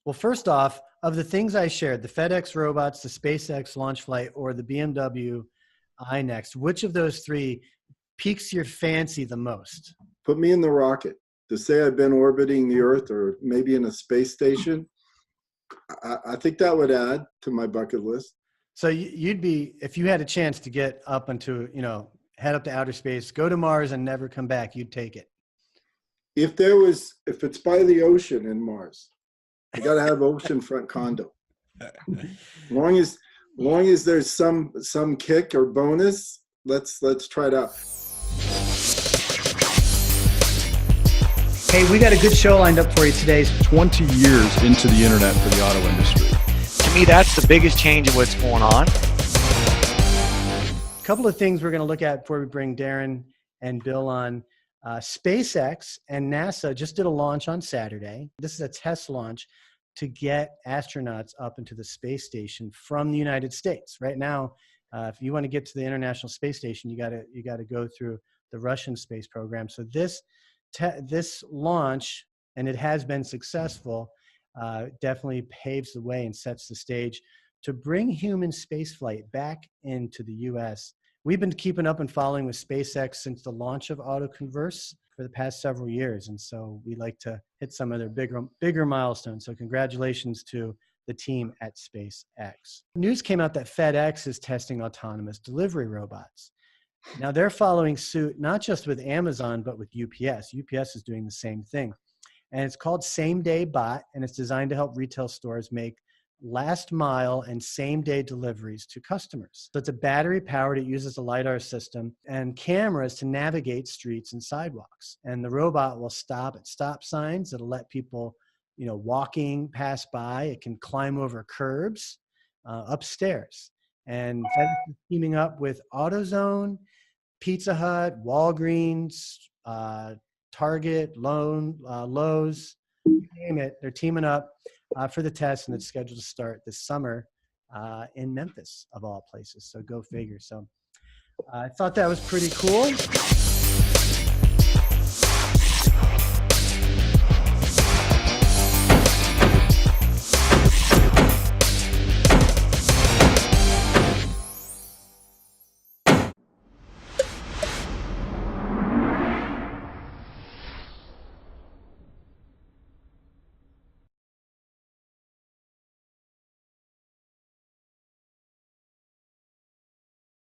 Well, first off, of the things I shared, the FedEx robots, the SpaceX launch flight, or the BMW iNext, which of those three piques your fancy the most? Put me in the rocket. To say I've been orbiting the Earth or maybe in a space station, I think that would add to my bucket list. So you'd be, if you had a chance to get up into, head up to outer space, go to Mars and never come back, you'd take it. If it's by the ocean in Mars, I got to have oceanfront condo. Long as there's some kick or bonus, let's try it out. Hey, we got a good show lined up for you today. 20 years into the internet for the auto industry. To me, that's the biggest change of what's going on. A couple of things we're going to look at before we bring Darren and Bill on. SpaceX and NASA just did a launch on Saturday. This is a test launch to get astronauts up into the space station from the United States. Right now, if you want to get to the International Space Station, you got to go through the Russian space program. So this launch, and it has been successful, definitely paves the way and sets the stage to bring human spaceflight back into the U.S. We've been keeping up and following with SpaceX since the launch of AutoConverse for the past several years, and so we like to hit some of their bigger milestones. So congratulations to the team at SpaceX. News came out that FedEx is testing autonomous delivery robots. Now they're following suit not just with Amazon, but with UPS. UPS is doing the same thing. And it's called SameDay Bot, and it's designed to help retail stores make last mile and same day deliveries to customers. So it's a battery powered, it uses a LiDAR system and cameras to navigate streets and sidewalks. And the robot will stop at stop signs. It'll let people, walking pass by. It can climb over curbs, upstairs. And FedEx is teaming up with AutoZone, Pizza Hut, Walgreens, Target, Lowe's, you name it. They're teaming up for the test, and it's scheduled to start this summer in Memphis, of all places. So go figure. So I thought that was pretty cool.